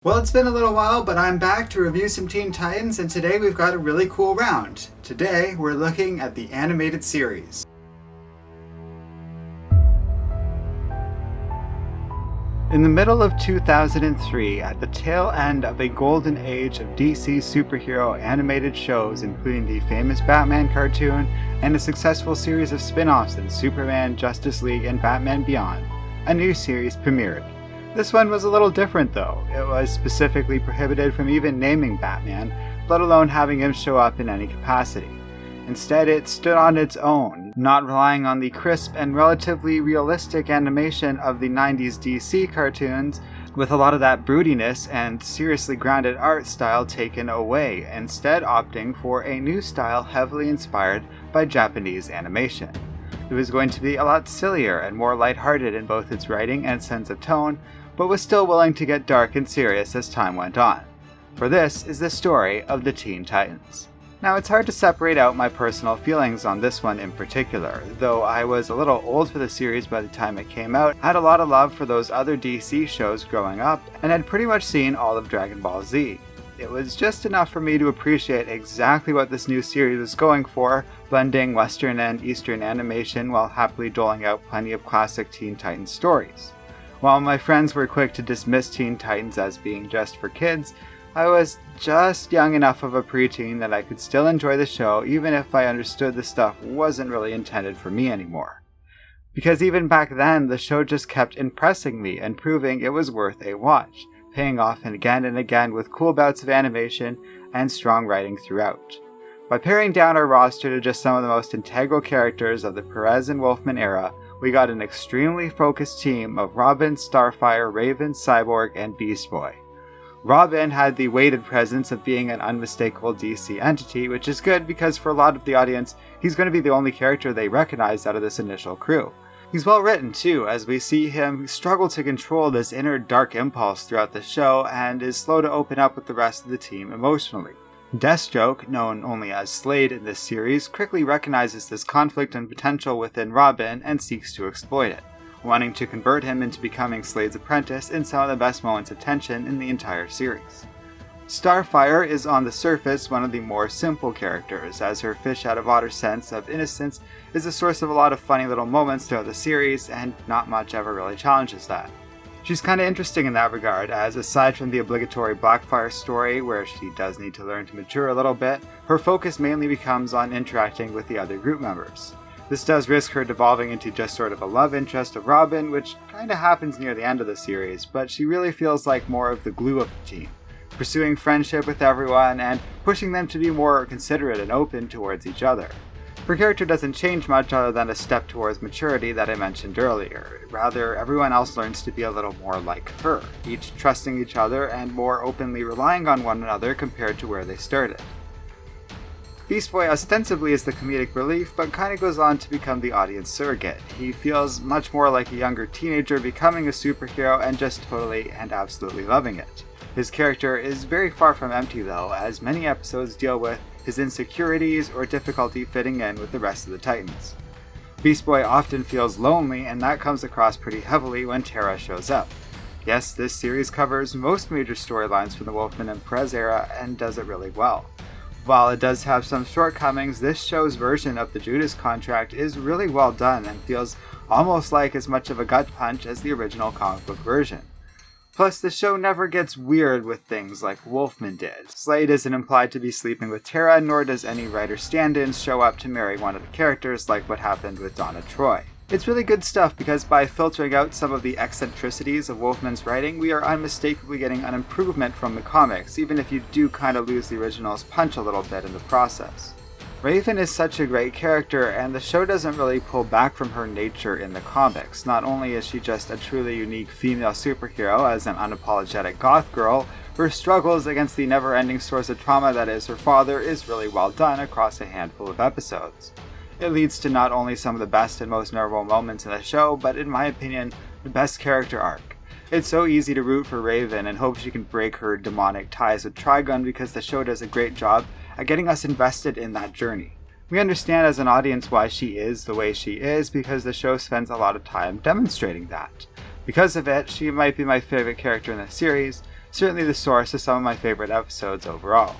Well, it's been a little while, but I'm back to review some Teen Titans, and today we've got a really cool round. Today, we're looking at the animated series. In the middle of 2003, at the tail end of a golden age of DC superhero animated shows, including the famous Batman cartoon and a successful series of spin-offs in Superman, Justice League, and Batman Beyond, a new series premiered. This one was a little different though. It was specifically prohibited from even naming Batman, let alone having him show up in any capacity. Instead, it stood on its own, not relying on the crisp and relatively realistic animation of the 90s DC cartoons, with a lot of that broodiness and seriously grounded art style taken away, instead opting for a new style heavily inspired by Japanese animation. It was going to be a lot sillier and more lighthearted in both its writing and sense of tone, but was still willing to get dark and serious as time went on. For this is the story of the Teen Titans. Now, it's hard to separate out my personal feelings on this one in particular. Though I was a little old for the series by the time it came out, I had a lot of love for those other DC shows growing up, and had pretty much seen all of Dragon Ball Z. It was just enough for me to appreciate exactly what this new series was going for, blending Western and Eastern animation while happily doling out plenty of classic Teen Titans stories. While my friends were quick to dismiss Teen Titans as being just for kids, I was just young enough of a preteen that I could still enjoy the show even if I understood the stuff wasn't really intended for me anymore. Because even back then, the show just kept impressing me and proving it was worth a watch, paying off and again with cool bouts of animation and strong writing throughout. By paring down our roster to just some of the most integral characters of the Perez and Wolfman era, we got an extremely focused team of Robin, Starfire, Raven, Cyborg, and Beast Boy. Robin had the weighted presence of being an unmistakable DC entity, which is good because for a lot of the audience, he's going to be the only character they recognize out of this initial crew. He's well written too, as we see him struggle to control this inner dark impulse throughout the show and is slow to open up with the rest of the team emotionally. Deathstroke, known only as Slade in this series, quickly recognizes this conflict and potential within Robin and seeks to exploit it, wanting to convert him into becoming Slade's apprentice in some of the best moments of tension in the entire series. Starfire is on the surface one of the more simple characters, as her fish-out-of-water sense of innocence is a source of a lot of funny little moments throughout the series, and not much ever really challenges that. She's kinda interesting in that regard, as aside from the obligatory Blackfire story, where she does need to learn to mature a little bit, her focus mainly becomes on interacting with the other group members. This does risk her devolving into just sort of a love interest of Robin, which kinda happens near the end of the series, but she really feels like more of the glue of the team, pursuing friendship with everyone and pushing them to be more considerate and open towards each other. Her character doesn't change much other than a step towards maturity that I mentioned earlier. Rather, everyone else learns to be a little more like her, each trusting each other and more openly relying on one another compared to where they started. Beast Boy ostensibly is the comedic relief, but kinda goes on to become the audience surrogate. He feels much more like a younger teenager becoming a superhero and just totally and absolutely loving it. His character is very far from empty though, as many episodes deal with his insecurities or difficulty fitting in with the rest of the Titans. Beast Boy often feels lonely, and that comes across pretty heavily when Terra shows up. Yes, this series covers most major storylines from the Wolfman and Perez era and does it really well. While it does have some shortcomings, this show's version of the Judas Contract is really well done and feels almost like as much of a gut punch as the original comic book version. Plus, the show never gets weird with things like Wolfman did. Slade isn't implied to be sleeping with Terra, nor does any writer stand-ins show up to marry one of the characters like what happened with Donna Troy. It's really good stuff because by filtering out some of the eccentricities of Wolfman's writing, we are unmistakably getting an improvement from the comics, even if you do kinda lose the original's punch a little bit in the process. Raven is such a great character, and the show doesn't really pull back from her nature in the comics. Not only is she just a truly unique female superhero as an unapologetic goth girl, her struggles against the never-ending source of trauma that is her father is really well done across a handful of episodes. It leads to not only some of the best and most memorable moments in the show, but in my opinion, the best character arc. It's so easy to root for Raven and hope she can break her demonic ties with Trigun because the show does a great job at getting us invested in that journey. We understand as an audience why she is the way she is because the show spends a lot of time demonstrating that. Because of it, she might be my favorite character in the series, certainly the source of some of my favorite episodes overall.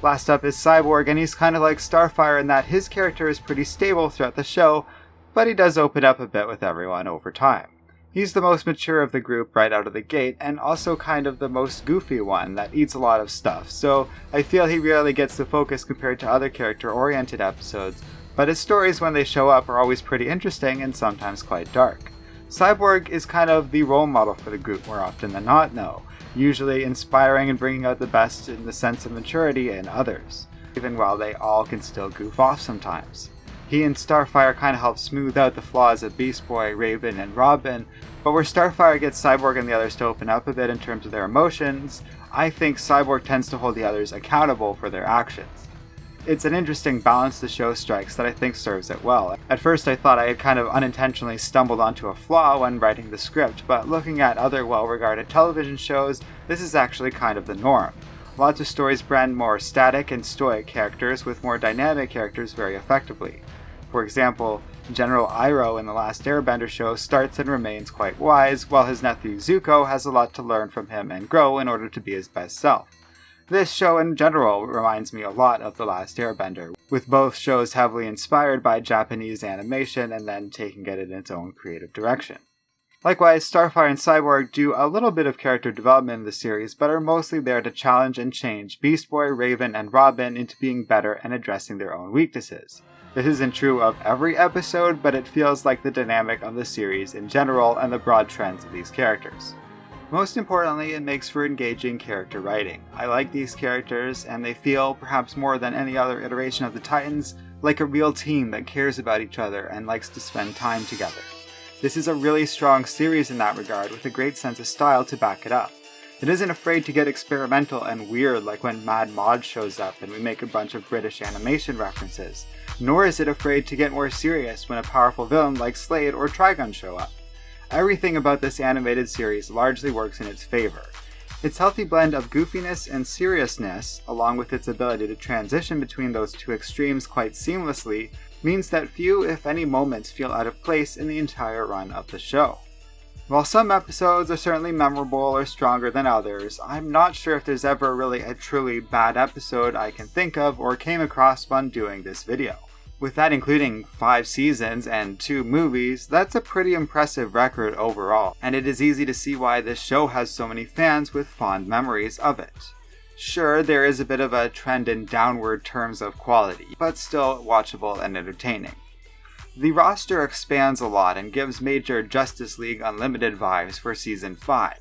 Last up is Cyborg, and he's kind of like Starfire in that his character is pretty stable throughout the show, but he does open up a bit with everyone over time. He's the most mature of the group right out of the gate, and also kind of the most goofy one that eats a lot of stuff, so I feel he rarely gets the focus compared to other character-oriented episodes, but his stories when they show up are always pretty interesting and sometimes quite dark. Cyborg is kind of the role model for the group more often than not, though, usually inspiring and bringing out the best in the sense of maturity in others, even while they all can still goof off sometimes. He and Starfire kind of help smooth out the flaws of Beast Boy, Raven, and Robin, but where Starfire gets Cyborg and the others to open up a bit in terms of their emotions, I think Cyborg tends to hold the others accountable for their actions. It's an interesting balance the show strikes that I think serves it well. At first I thought I had kind of unintentionally stumbled onto a flaw when writing the script, but looking at other well-regarded television shows, this is actually kind of the norm. Lots of stories blend more static and stoic characters with more dynamic characters very effectively. For example, General Iroh in The Last Airbender show starts and remains quite wise, while his nephew Zuko has a lot to learn from him and grow in order to be his best self. This show in general reminds me a lot of The Last Airbender, with both shows heavily inspired by Japanese animation and then taking it in its own creative direction. Likewise, Starfire and Cyborg do a little bit of character development in the series, but are mostly there to challenge and change Beast Boy, Raven, and Robin into being better and addressing their own weaknesses. This isn't true of every episode, but it feels like the dynamic of the series in general and the broad trends of these characters. Most importantly, it makes for engaging character writing. I like these characters, and they feel, perhaps more than any other iteration of the Titans, like a real team that cares about each other and likes to spend time together. This is a really strong series in that regard, with a great sense of style to back it up. It isn't afraid to get experimental and weird like when Mad Mod shows up and we make a bunch of British animation references, nor is it afraid to get more serious when a powerful villain like Slade or Trigun show up. Everything about this animated series largely works in its favor. Its healthy blend of goofiness and seriousness, along with its ability to transition between those two extremes quite seamlessly, means that few, if any, moments feel out of place in the entire run of the show. While some episodes are certainly memorable or stronger than others, I'm not sure if there's ever really a truly bad episode I can think of or came across when doing this video. With that including 5 seasons and 2 movies, that's a pretty impressive record overall, and it is easy to see why this show has so many fans with fond memories of it. Sure, there is a bit of a trend in downward terms of quality, but still watchable and entertaining. The roster expands a lot and gives major Justice League Unlimited vibes for Season 5,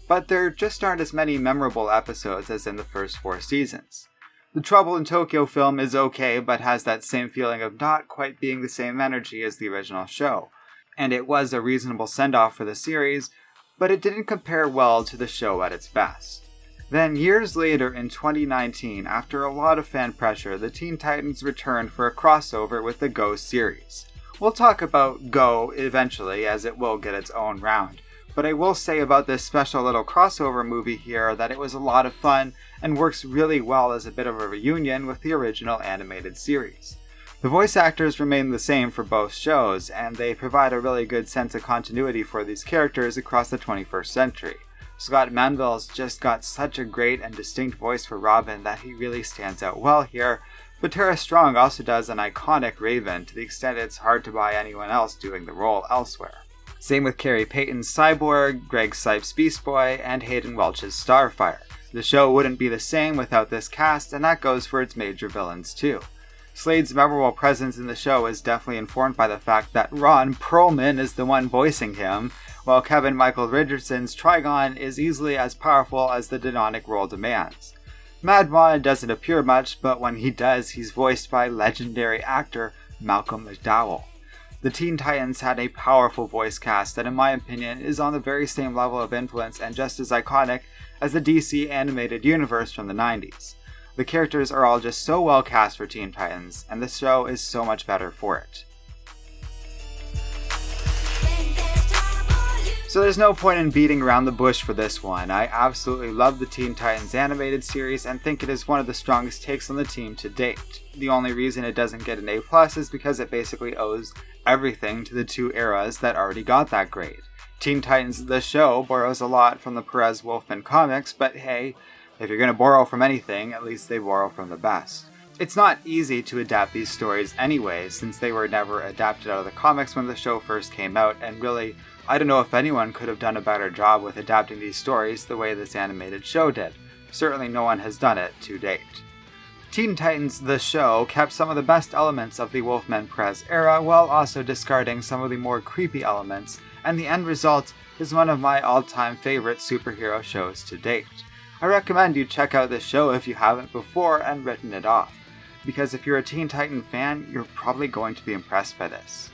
but there just aren't as many memorable episodes as in the first 4 seasons. The Trouble in Tokyo film is okay, but has that same feeling of not quite being the same energy as the original show, and it was a reasonable send-off for the series, but it didn't compare well to the show at its best. Then, years later in 2019, after a lot of fan pressure, the Teen Titans returned for a crossover with the Go series. We'll talk about Go eventually, as it will get its own round, but I will say about this special little crossover movie here that it was a lot of fun and works really well as a bit of a reunion with the original animated series. The voice actors remain the same for both shows, and they provide a really good sense of continuity for these characters across the 21st century. Scott Manville's just got such a great and distinct voice for Robin that he really stands out well here, but Tara Strong also does an iconic Raven to the extent it's hard to buy anyone else doing the role elsewhere. Same with Carrie Payton's Cyborg, Greg Sipes' Beast Boy, and Hayden Welch's Starfire. The show wouldn't be the same without this cast, and that goes for its major villains too. Slade's memorable presence in the show is definitely informed by the fact that Ron Perlman is the one voicing him, while Kevin Michael Richardson's Trigon is easily as powerful as the demonic role demands. Mad Mod doesn't appear much, but when he does, he's voiced by legendary actor Malcolm McDowell. The Teen Titans had a powerful voice cast that, in my opinion, is on the very same level of influence and just as iconic as the DC animated universe from the 90s. The characters are all just so well cast for Teen Titans, and the show is so much better for it. So there's no point in beating around the bush for this one. I absolutely love the Teen Titans animated series and think it is one of the strongest takes on the team to date. The only reason it doesn't get an A+ is because it basically owes everything to the 2 eras that already got that grade. Teen Titans the show borrows a lot from the Perez Wolfman comics, but hey, if you're going to borrow from anything, at least they borrow from the best. It's not easy to adapt these stories anyway, since they were never adapted out of the comics when the show first came out, and really, I don't know if anyone could have done a better job with adapting these stories the way this animated show did. Certainly no one has done it to date. Teen Titans the show kept some of the best elements of the Wolfman Perez era while also discarding some of the more creepy elements, and the end result is one of my all-time favorite superhero shows to date. I recommend you check out this show if you haven't before and written it off, because if you're a Teen Titan fan, you're probably going to be impressed by this.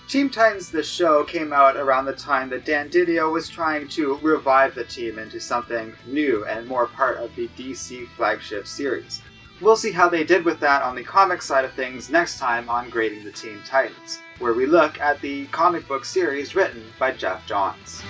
Teen Titans the show came out around the time that Dan Didio was trying to revive the team into something new and more part of the DC flagship series. We'll see how they did with that on the comic side of things next time on Grading the Teen Titans, where we look at the comic book series written by Jeff Johns.